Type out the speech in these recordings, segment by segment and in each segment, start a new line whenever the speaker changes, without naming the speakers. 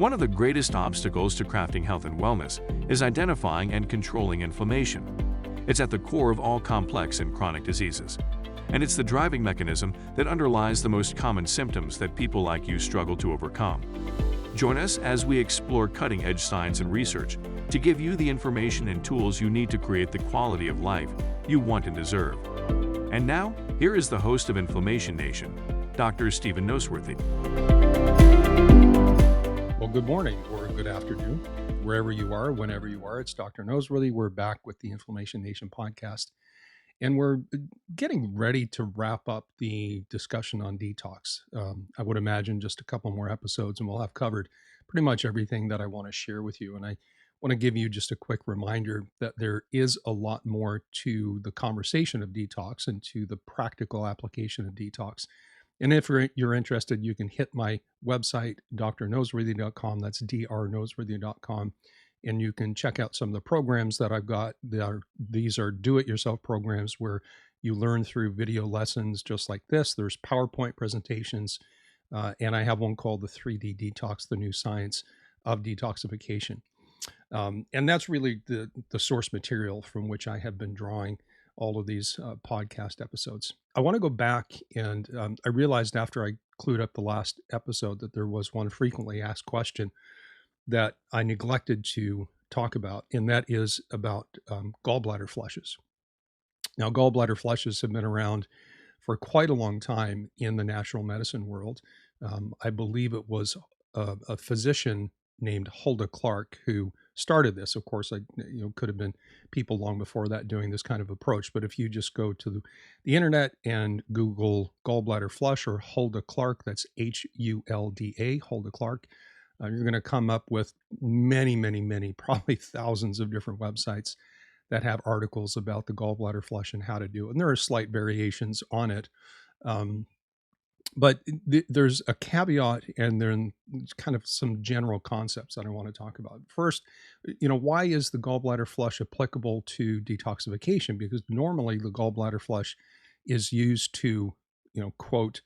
One of the greatest obstacles to crafting health and wellness is identifying and controlling inflammation. It's at the core of all complex and chronic diseases, and it's the driving mechanism that underlies the most common symptoms that people like you struggle to overcome. Join us as we explore cutting-edge science and research to give you the information and tools you need to create the quality of life you want and deserve. And now, here is the host of Inflammation Nation, Dr. Stephen Noseworthy.
Well, good morning or good afternoon, wherever you are, whenever you are. It's Dr. Noseworthy. We're back with the Inflammation Nation podcast, and we're getting ready to wrap up the discussion on detox. I would imagine just a couple more episodes, and we'll have covered pretty much everything that I want to share with you. And I want to give you just a quick reminder that there is a lot more to the conversation of detox and to the practical application of detox. And if you're interested, you can hit my website, drnoseworthy.com. That's drnoseworthy.com. And you can check out some of the programs that I've got. These are do-it-yourself programs where you learn through video lessons just like this. There's PowerPoint presentations, and I have one called the 3D Detox, the New Science of Detoxification. And that's really the source material from which I have been drawing all of these podcast episodes. I want to go back, and I realized after I clued up the last episode that there was one frequently asked question that I neglected to talk about, and that is about gallbladder flushes. Now, gallbladder flushes have been around for quite a long time in the natural medicine world. I believe it was a physician named Hulda Clark who started this. Of course, could have been people long before that doing this kind of approach. But if you just go to the internet and Google gallbladder flush or Hulda Clark, that's Hulda, Hulda Clark, you're going to come up with many, probably thousands of different websites that have articles about the gallbladder flush and how to do it. And there are slight variations on it. But there's a caveat, and there's kind of some general concepts that I want to talk about. First, why is the gallbladder flush applicable to detoxification? Because normally the gallbladder flush is used to, quote,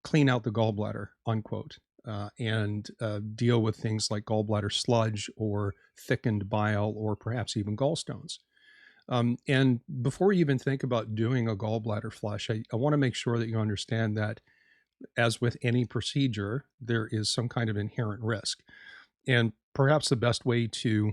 clean out the gallbladder, unquote, and deal with things like gallbladder sludge or thickened bile or perhaps even gallstones. And before you even think about doing a gallbladder flush, I want to make sure that you understand that as with any procedure, there is some kind of inherent risk. And perhaps the best way to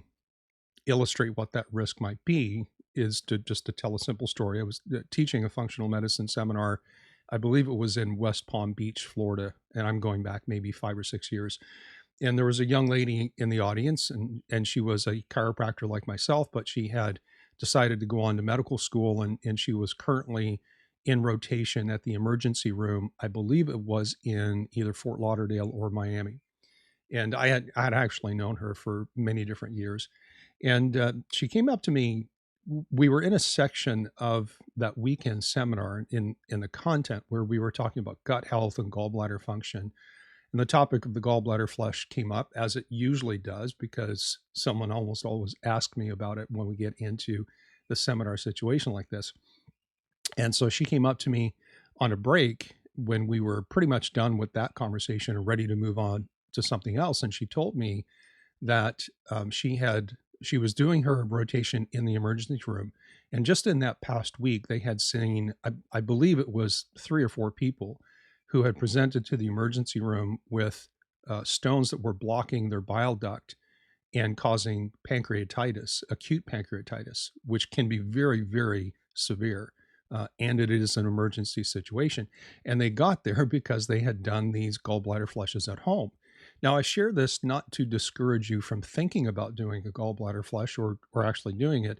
illustrate what that risk might be is to tell a simple story. I was teaching a functional medicine seminar. I believe it was in West Palm Beach, Florida, and I'm going back maybe 5 or 6 years. And there was a young lady in the audience, and she was a chiropractor like myself, but she had decided to go on to medical school, and she was currently in rotation at the emergency room. I believe it was in either Fort Lauderdale or Miami. And I had actually known her for many different years. And she came up to me. We were in a section of that weekend seminar in the content where we were talking about gut health and gallbladder function. And the topic of the gallbladder flush came up, as it usually does, because someone almost always asks me about it when we get into the seminar situation like this. And so she came up to me on a break when we were pretty much done with that conversation and ready to move on to something else. And she told me that she was doing her rotation in the emergency room. And just in that past week, they had seen, I believe it was 3 or 4 people who had presented to the emergency room with stones that were blocking their bile duct and causing pancreatitis, acute pancreatitis, which can be very, very severe. And it is an emergency situation. And they got there because they had done these gallbladder flushes at home. Now, I share this not to discourage you from thinking about doing a gallbladder flush or actually doing it,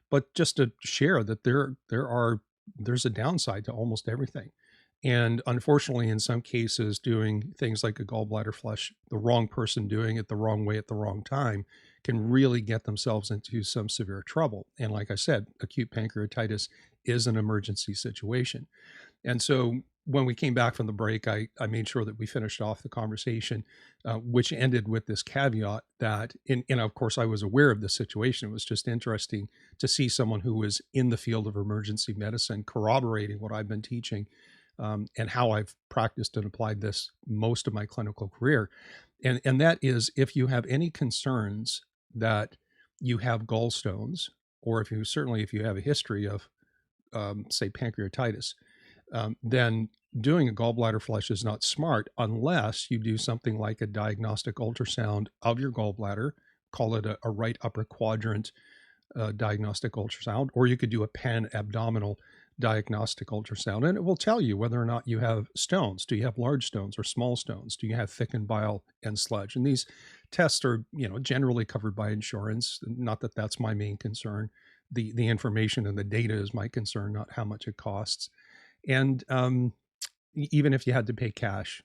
but just to share that there's a downside to almost everything. And unfortunately, in some cases, doing things like a gallbladder flush, the wrong person doing it the wrong way at the wrong time can really get themselves into some severe trouble. And like I said, acute pancreatitis is an emergency situation. And so when we came back from the break, I made sure that we finished off the conversation, which ended with this caveat that, and of course, I was aware of the situation. It was just interesting to see someone who was in the field of emergency medicine corroborating what I've been teaching and how I've practiced and applied this most of my clinical career. And that is, if you have any concerns that you have gallstones, or if you have a history of, say, pancreatitis, then doing a gallbladder flush is not smart unless you do something like a diagnostic ultrasound of your gallbladder, call it a right upper quadrant diagnostic ultrasound, or you could do a pan abdominal diagnostic ultrasound, and it will tell you whether or not you have stones. Do you have large stones or small stones? Do you have thickened bile and sludge? And these tests are, generally covered by insurance. Not that that's my main concern. The information and the data is my concern, not how much it costs. And even if you had to pay cash,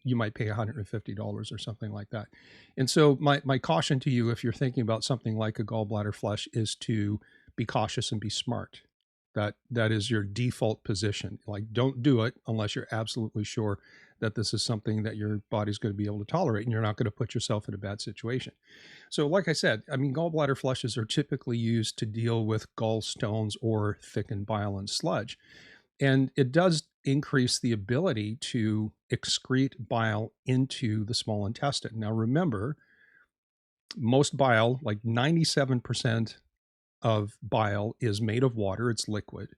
you might pay $150 or something like that. And so my caution to you, if you're thinking about something like a gallbladder flush, is to be cautious and be smart. That is your default position. Like, don't do it unless you're absolutely sure that this is something that your body's going to be able to tolerate, and you're not going to put yourself in a bad situation. So like I said, I mean, gallbladder flushes are typically used to deal with gallstones or thickened bile and sludge. And it does increase the ability to excrete bile into the small intestine. Now, remember, most bile, like 97% of bile, is made of water. It's liquid,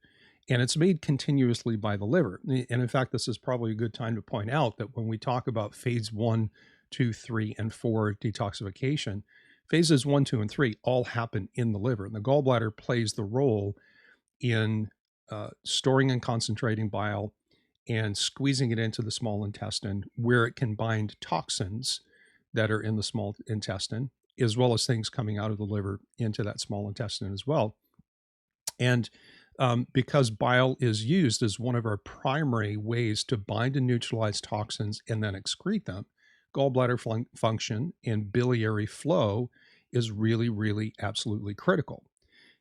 and it's made continuously by the liver. And in fact, this is probably a good time to point out that when we talk about phase 1, 2, 3, and 4 detoxification, phases 1, 2, and 3 all happen in the liver. And the gallbladder plays the role in storing and concentrating bile and squeezing it into the small intestine, where it can bind toxins that are in the small intestine, as well as things coming out of the liver into that small intestine as well. And because bile is used as one of our primary ways to bind and neutralize toxins and then excrete them, gallbladder function and biliary flow is really, really absolutely critical.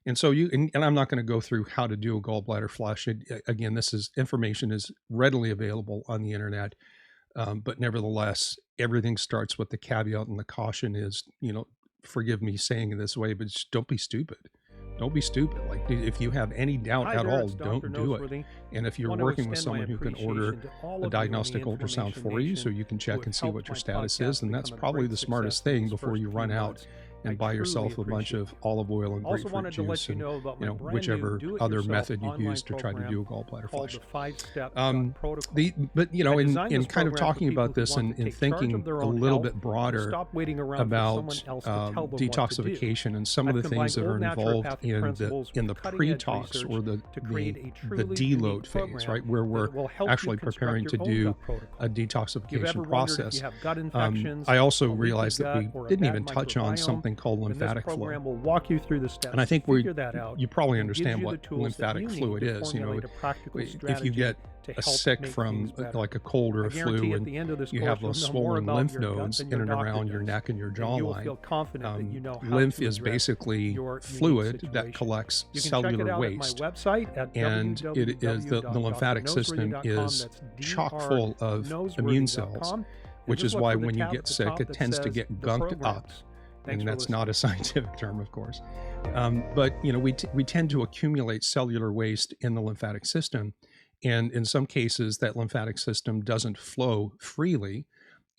And so and I'm not going to go through how to do a gallbladder flush. Again, information is readily available on the internet. But nevertheless, everything starts with the caveat, and the caution is, forgive me saying it this way, but just don't be stupid. Don't be stupid. Like, if you have any doubt
Hi
at
there,
all,
it's
don't
Dr.
do it.
Noseworthy.
And if you're
Want to
working with
extend my
someone who can order
appreciation to all
a
of you in the
diagnostic ultrasound
Information
for you, so
Nation
you can
who
check
have
and see what
helped
your
my
status
podcast
is, and that's
become a
probably
great
the smartest
success in
thing
these
before
first
you
few
run out
months. I
and buy yourself
truly
a bunch
appreciate
of
it.
olive oil and
Also
grapefruit
wanted to let
juice
you
and,
know about my brand new
whichever other
do-it-yourself
method you
online
use to try to
program
do a gallbladder
called
flush.
the 5-Step Protocol.
But
I
in
designed this
kind of
program for
talking
people
about
who
this
want
and,
to
and
take charge
thinking
of their
a
own
little
health
bit broader
and stop waiting around for someone
about
else to tell them what to do.
detoxification and some of
I've
the things
combined
that are
old
involved
naturopathic principles
in
with
the
cutting-edge
pre-tox,
research
or the
to create a
the
truly
deload
unique
phase,
program
right, where we're
that will help
actually
you construct
preparing
your
to
own
do
gut
a
protocol. If you've
detoxification
ever wondered if
process.
you have gut infections,
I also
a leaky
realized that
gut,
we
or a
didn't
bad
even touch on
microbiome,
something called
then this
lymphatic flow.
program will walk you through the steps
And I think
to figure that out
you probably
and gives
understand
you the
what
tools that
lymphatic
you
fluid
need to
is.
formulate a practical
If you
strategy
get
to
a
help
sick
make
from
things better.
like a cold or
I
a
guarantee
flu,
at
and
the end of this
you
course
have
you'll
those
know more
swollen
about
lymph
your gut
nodes
than
in
your
and
doctor
around your
does,
neck and your
and you will feel
jawline,
confident that you know how
lymph
to
is
address
basically
your unique
fluid that
situation.
collects
You can check it
cellular
out
waste,
at my website at
and it is the lymphatic system
www.drnoseworthy.com.
is
That's
chock full of immune cells,
drnoseworthy.com.
which is
look
why
for the
when you
tab
get
at the
sick,
top
it
that
tends to
says
get
the
gunked up.
programs. Thanks
And
for
that's
listening.
not a scientific term, of course. But we tend to accumulate cellular waste in the lymphatic system, and in some cases, that lymphatic system doesn't flow freely,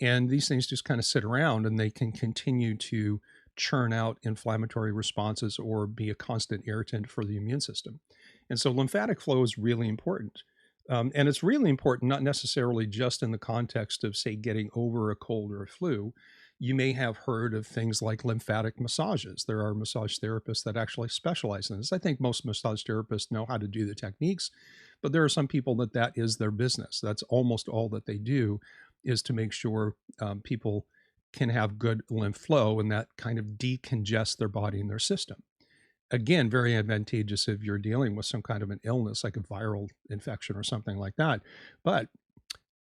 and these things just kind of sit around, and they can continue to churn out inflammatory responses or be a constant irritant for the immune system. And so, lymphatic flow is really important. And it's really important, not necessarily just in the context of, say, getting over a cold or a flu. You may have heard of things like lymphatic massages. There are massage therapists that actually specialize in this. I think most massage therapists know how to do the techniques, but there are some people that is their business. That's almost all that they do, is to make sure people can have good lymph flow, and that kind of decongests their body and their system. Again, very advantageous if you're dealing with some kind of an illness like a viral infection or something like that. But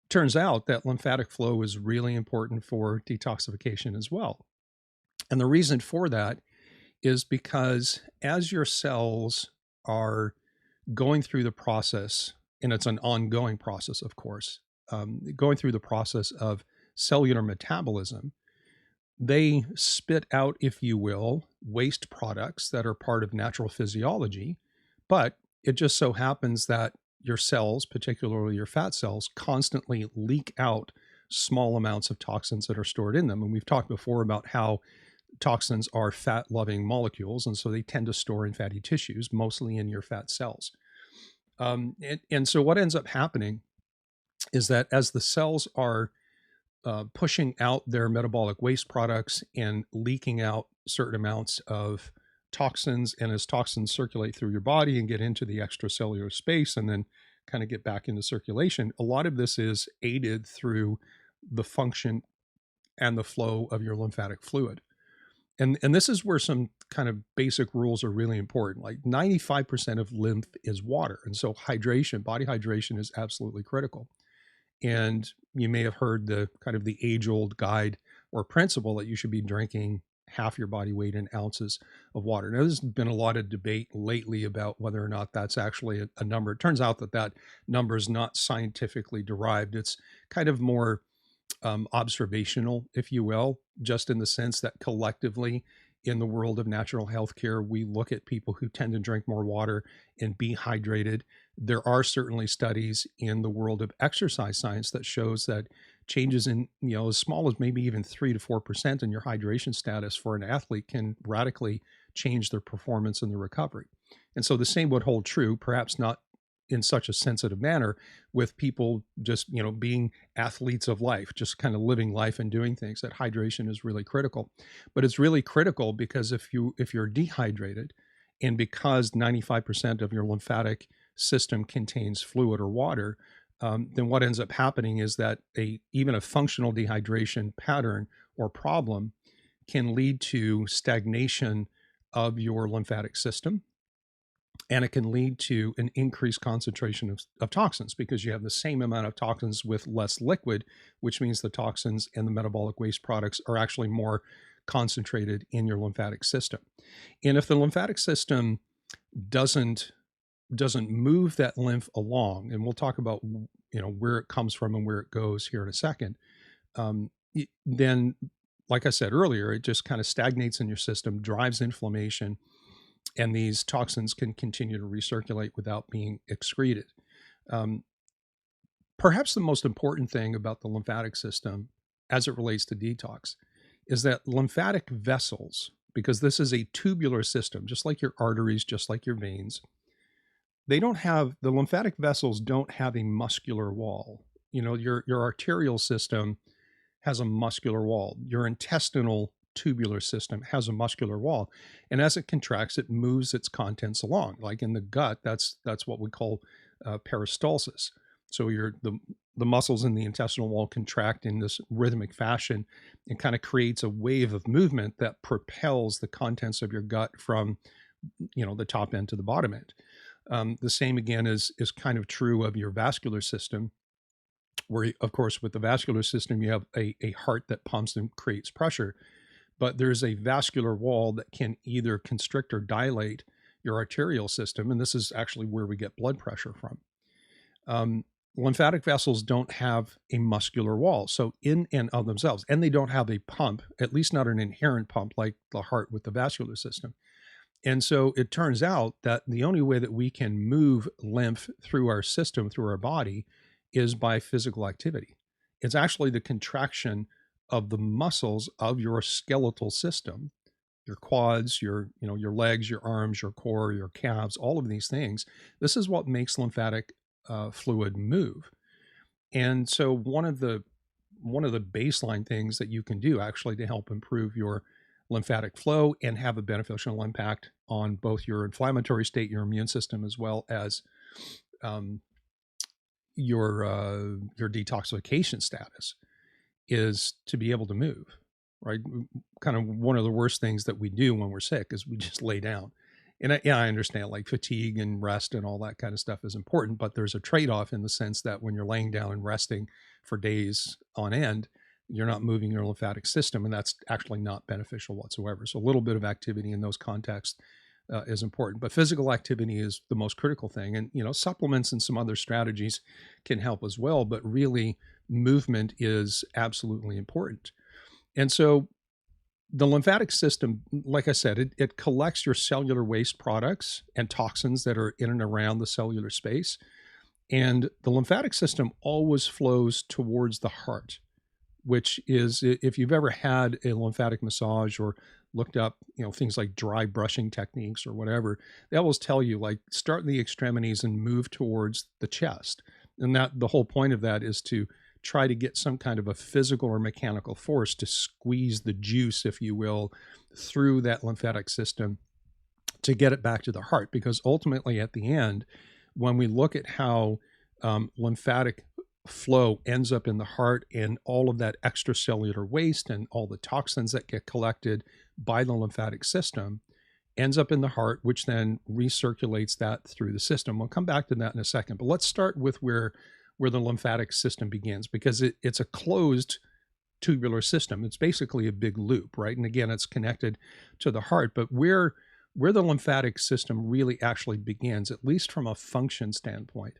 turns out that lymphatic flow is really important for detoxification as well. And the reason for that is because as your cells are going through the process, and it's an ongoing process, of course, going through the process of cellular metabolism, they spit out, if you will, waste products that are part of natural physiology. But it just so happens that your cells, particularly your fat cells, constantly leak out small amounts of toxins that are stored in them. And we've talked before about how toxins are fat-loving molecules, and so they tend to store in fatty tissues, mostly in your fat cells. And so what ends up happening is that as the cells are pushing out their metabolic waste products and leaking out certain amounts of toxins, and as toxins circulate through your body and get into the extracellular space and then kind of get back into circulation, a lot of this is aided through the function and the flow of your lymphatic fluid. And this is where some kind of basic rules are really important. Like 95% of lymph is water. And so hydration, body hydration is absolutely critical. And you may have heard the kind of the age-old guide or principle that you should be drinking half your body weight in ounces of water. Now, there's been a lot of debate lately about whether or not that's actually a number. It turns out that that number is not scientifically derived. It's kind of more observational, if you will, just in the sense that collectively in the world of natural healthcare, we look at people who tend to drink more water and be hydrated. There are certainly studies in the world of exercise science that shows that changes in, as small as maybe even 3 to 4% in your hydration status for an athlete can radically change their performance and their recovery. And so the same would hold true, perhaps not in such a sensitive manner, with people just, being athletes of life, just kind of living life and doing things. That hydration is really critical. But it's really critical because if you're dehydrated, and because 95% of your lymphatic system contains fluid or water, then what ends up happening is that even a functional dehydration pattern or problem can lead to stagnation of your lymphatic system. And it can lead to an increased concentration of toxins, because you have the same amount of toxins with less liquid, which means the toxins and the metabolic waste products are actually more concentrated in your lymphatic system. And if the lymphatic system doesn't move that lymph along, and we'll talk about where it comes from and where it goes here in a second, then, like I said earlier, it just kind of stagnates in your system, drives inflammation, and these toxins can continue to recirculate without being excreted. Perhaps the most important thing about the lymphatic system as it relates to detox is that lymphatic vessels, because this is a tubular system, just like your arteries, just like your veins, the lymphatic vessels don't have a muscular wall. Your arterial system has a muscular wall. Your intestinal tubular system has a muscular wall, and as it contracts, it moves its contents along. Like in the gut, that's what we call peristalsis. So the muscles in the intestinal wall contract in this rhythmic fashion and kind of creates a wave of movement that propels the contents of your gut from the top end to the bottom end. The same again is kind of true of your vascular system, where, of course, with the vascular system, you have a heart that pumps and creates pressure. But there's a vascular wall that can either constrict or dilate your arterial system, and this is actually where we get blood pressure from. Lymphatic vessels don't have a muscular wall, so in and of themselves, and they don't have a pump, at least not an inherent pump like the heart with the vascular system. And so it turns out that the only way that we can move lymph through our system, through our body, is by physical activity. It's actually the contraction of the muscles of your skeletal system, your quads, your legs, your arms, your core, your calves, all of these things. This is what makes lymphatic fluid move. And so one of the baseline things that you can do actually to help improve your lymphatic flow and have a beneficial impact on both your inflammatory state, your immune system, as well as your detoxification status, is to be able to move, right? Kind of one of the worst things that we do when we're sick is we just lay down. And I understand, like, fatigue and rest and all that kind of stuff is important, but there's a trade-off in the sense that when you're laying down and resting for days on end, you're not moving your lymphatic system, and that's actually not beneficial whatsoever. So a little bit of activity in those contexts is important, but physical activity is the most critical thing. And, supplements and some other strategies can help as well, but really movement is absolutely important. And so the lymphatic system, like I said, it collects your cellular waste products and toxins that are in and around the cellular space. And the lymphatic system always flows towards the heart, which is, if you've ever had a lymphatic massage or looked up, things like dry brushing techniques or whatever, they always tell you, like, start in the extremities and move towards the chest. And that the whole point of that is to try to get some kind of a physical or mechanical force to squeeze the juice, if you will, through that lymphatic system to get it back to the heart. Because ultimately, at the end, when we look at how lymphatic flow ends up in the heart and all of that extracellular waste and all the toxins that get collected by the lymphatic system ends up in the heart, which then recirculates that through the system. We'll come back to that in a second, but let's start with where the lymphatic system begins, because it's a closed tubular system. It's basically a big loop, right? And again, it's connected to the heart, but where the lymphatic system really actually begins, at least from a function standpoint,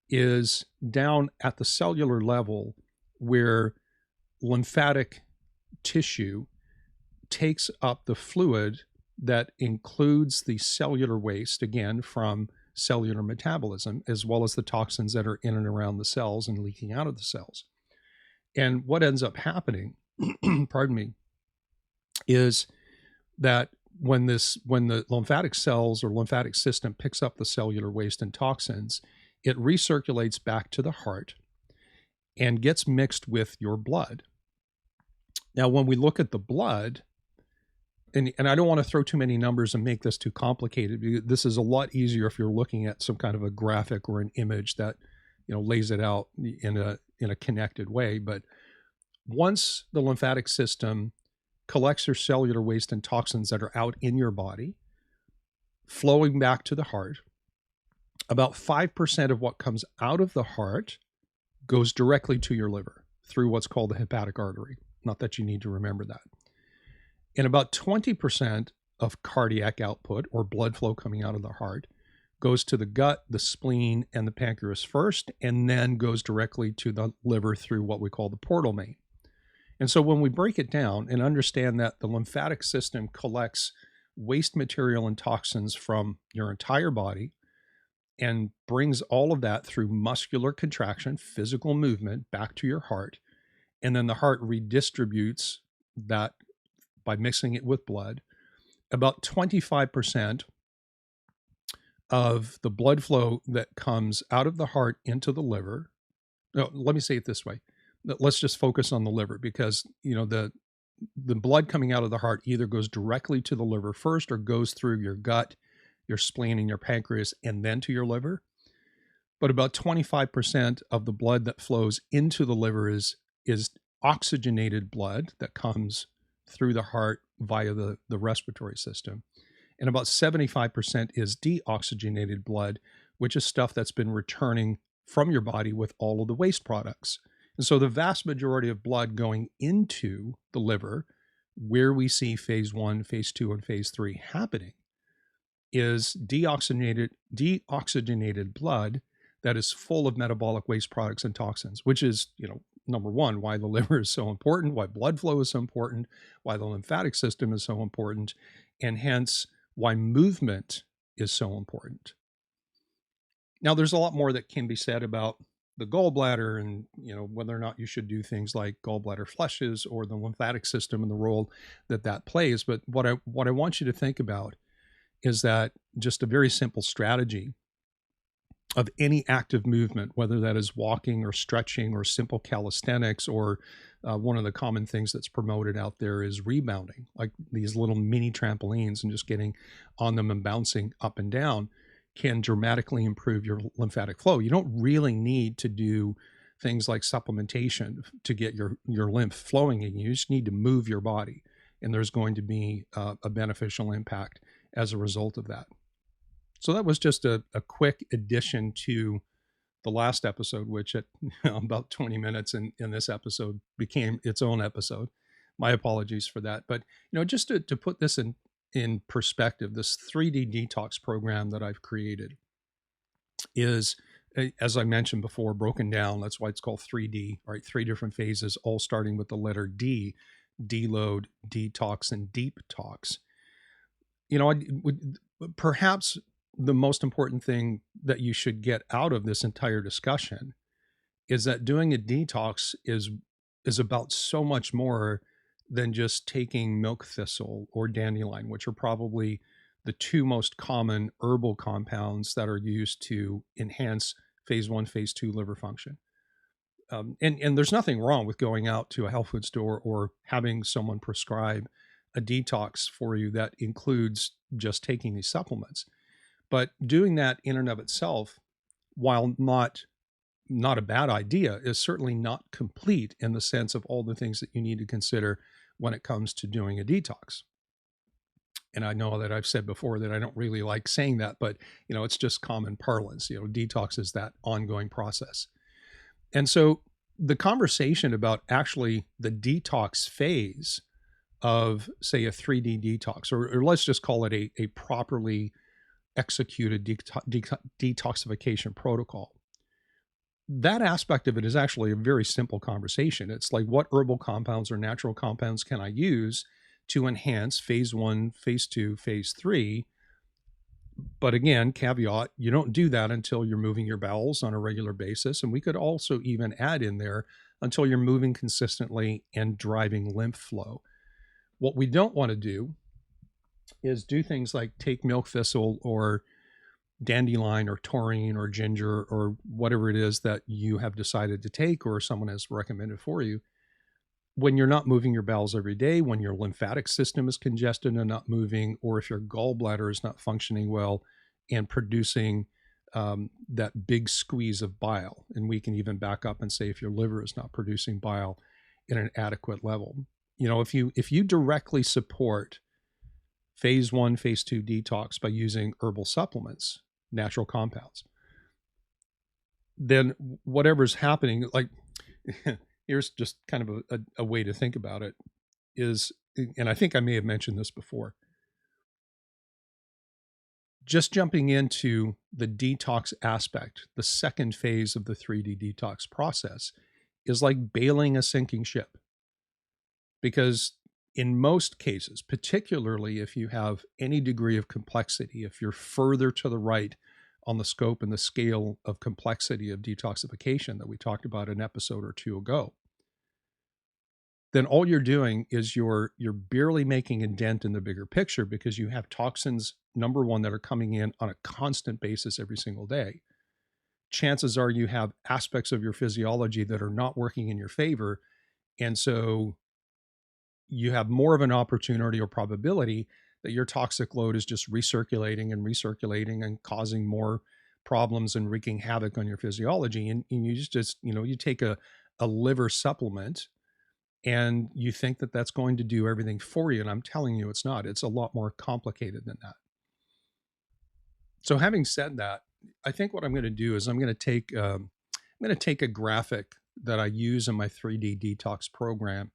is down at the cellular level, where lymphatic tissue takes up the fluid that includes the cellular waste, again, from cellular metabolism, as well as the toxins that are in and around the cells and leaking out of the cells. And what ends up happening, pardon me, is that when the lymphatic cells or lymphatic system picks up the cellular waste and toxins, it recirculates back to the heart and gets mixed with your blood. Now, when we look at the blood, and I don't want to throw too many numbers and make this too complicated, because this is a lot easier if you're looking at some kind of a graphic or an image that lays it out in a connected way. But once the lymphatic system collects your cellular waste and toxins that are out in your body, flowing back to the heart, about 5% of what comes out of the heart goes directly to your liver through what's called the hepatic artery. Not that you need to remember that. And about 20% of cardiac output, or blood flow coming out of the heart, goes to the gut, the spleen, and the pancreas first, and then goes directly to the liver through what we call the portal vein. And so when we break it down and understand that the lymphatic system collects waste material and toxins from your entire body and brings all of that through muscular contraction, physical movement, back to your heart, and then the heart redistributes that by mixing it with blood, about 25% of the blood flow that comes out of the heart into the liver. No, let me say it this way. Let's just focus on the liver, because the blood coming out of the heart either goes directly to the liver first or goes through your gut, your spleen, and your pancreas, and then to your liver. But about 25% of the blood that flows into the liver is oxygenated blood that comes through the heart via the respiratory system. And about 75% is deoxygenated blood, which is stuff that's been returning from your body with all of the waste products. And so the vast majority of blood going into the liver, where we see phase 1, phase 2, and phase 3 happening, is deoxygenated blood that is full of metabolic waste products and toxins, which is, number one, why the liver is so important, why blood flow is so important, why the lymphatic system is so important, and hence why movement is so important. Now, there's a lot more that can be said about the gallbladder and, whether or not you should do things like gallbladder flushes or the lymphatic system and the role that plays. But what I want you to think about is that just a very simple strategy of any active movement, whether that is walking or stretching or simple calisthenics, or one of the common things that's promoted out there is rebounding, like these little mini trampolines, and just getting on them and bouncing up and down can dramatically improve your lymphatic flow. You don't really need to do things like supplementation to get your lymph flowing in you. You just need to move your body, and there's going to be a beneficial impact as a result of that. So that was just a quick addition to the last episode, which at about 20 minutes in this episode became its own episode. My apologies for that. But, just to put this in perspective, this 3D detox program that I've created is, as I mentioned before, broken down. That's why it's called 3D, right? 3 different phases, all starting with the letter D: deload, detox, and deep tox. I would perhaps the most important thing that you should get out of this entire discussion is that doing a detox is about so much more than just taking milk thistle or dandelion, which are probably the two most common herbal compounds that are used to enhance phase 1, phase 2 liver function. And there's nothing wrong with going out to a health food store or having someone prescribe a detox for you that includes just taking these supplements. But doing that in and of itself, while not a bad idea, is certainly not complete in the sense of all the things that you need to consider when it comes to doing a detox. And I know that I've said before that I don't really like saying that, but it's just common parlance. Detox is that ongoing process. And so the conversation about actually the detox phase of, say, a 3D detox, or let's just call it a properly executed detoxification protocol. That aspect of it is actually a very simple conversation. It's like, what herbal compounds or natural compounds can I use to enhance phase 1, phase 2, phase 3? But again, caveat, you don't do that until you're moving your bowels on a regular basis. And we could also even add in there until you're moving consistently and driving lymph flow. What we don't want to do is do things like take milk thistle or dandelion or taurine or ginger or whatever it is that you have decided to take or someone has recommended for you when you're not moving your bowels every day, when your lymphatic system is congested and not moving, or if your gallbladder is not functioning well and producing that big squeeze of bile. And we can even back up and say if your liver is not producing bile in an adequate level. If you directly support phase 1, phase 2 detox by using herbal supplements, natural compounds, then whatever's happening, like here's just kind of a way to think about it is, and I think I may have mentioned this before, just jumping into the detox aspect, the second phase of the 3D detox process is like bailing a sinking ship. Because in most cases, particularly if you have any degree of complexity, if you're further to the right on the scope and the scale of complexity of detoxification that we talked about an episode or two ago, then all you're doing is you're barely making a dent in the bigger picture because you have toxins, number one, that are coming in on a constant basis every single day. Chances are you have aspects of your physiology that are not working in your favor. And so you have more of an opportunity or probability that your toxic load is just recirculating and causing more problems and wreaking havoc on your physiology. And you just you take a liver supplement and you think that that's going to do everything for you. And I'm telling you, it's not. It's a lot more complicated than that. So having said that, I think what I'm going to do is I'm going to take a graphic that I use in my 3D detox program.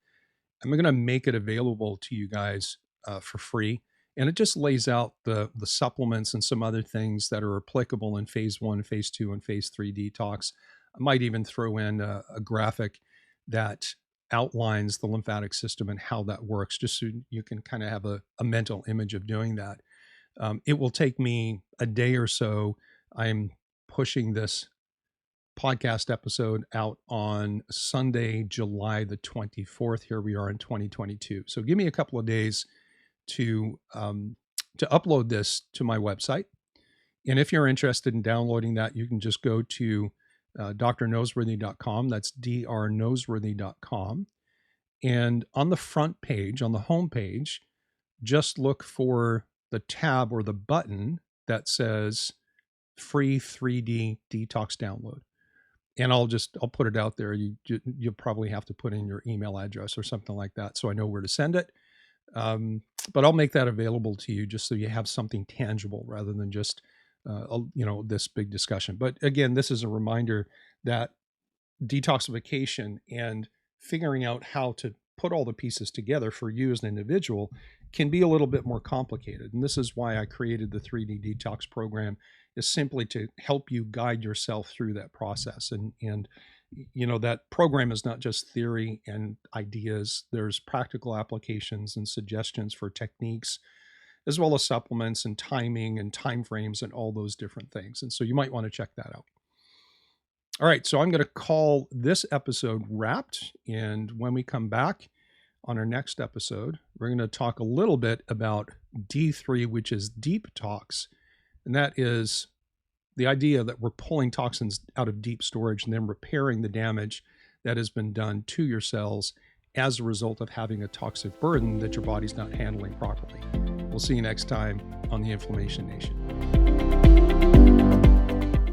I'm going to make it available to you guys for free. And it just lays out the supplements and some other things that are applicable in phase 1, phase 2, and phase 3 detox. I might even throw in a graphic that outlines the lymphatic system and how that works, just so you can kind of have a mental image of doing that. It will take me a day or so. I'm pushing this podcast episode out on Sunday, July the 24th. Here we are in 2022. So give me a couple of days to upload this to my website. And if you're interested in downloading that, you can just go to drnoseworthy.com. That's drnoseworthy.com. And on the front page, on the home page, just look for the tab or the button that says free 3D detox download. And I'll put it out there. You'll probably have to put in your email address or something like that so I know where to send it. But I'll make that available to you just so you have something tangible rather than just this big discussion. But again, this is a reminder that detoxification and figuring out how to put all the pieces together for you as an individual can be a little bit more complicated. And this is why I created the 3D detox program, is simply to help you guide yourself through that process. And that program is not just theory and ideas. There's practical applications and suggestions for techniques, as well as supplements and timing and time frames and all those different things. And so you might want to check that out. All right, so I'm going to call this episode wrapped. And when we come back on our next episode, we're going to talk a little bit about D3, which is deep tox. And that is the idea that we're pulling toxins out of deep storage and then repairing the damage that has been done to your cells as a result of having a toxic burden that your body's not handling properly. We'll see you next time on the Inflammation Nation.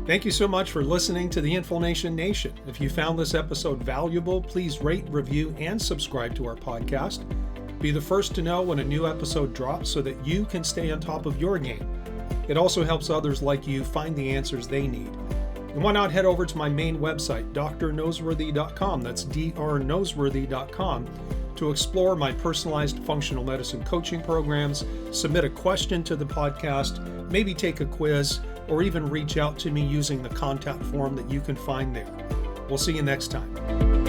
Thank you so much for listening to the Inflammation Nation. If you found this episode valuable, please rate, review, and subscribe to our podcast. Be the first to know when a new episode drops so that you can stay on top of your game. It also helps others like you find the answers they need. And why not head over to my main website, drnoseworthy.com, that's drnoseworthy.com, to explore my personalized functional medicine coaching programs, submit a question to the podcast, maybe take a quiz, or even reach out to me using the contact form that you can find there. We'll see you next time.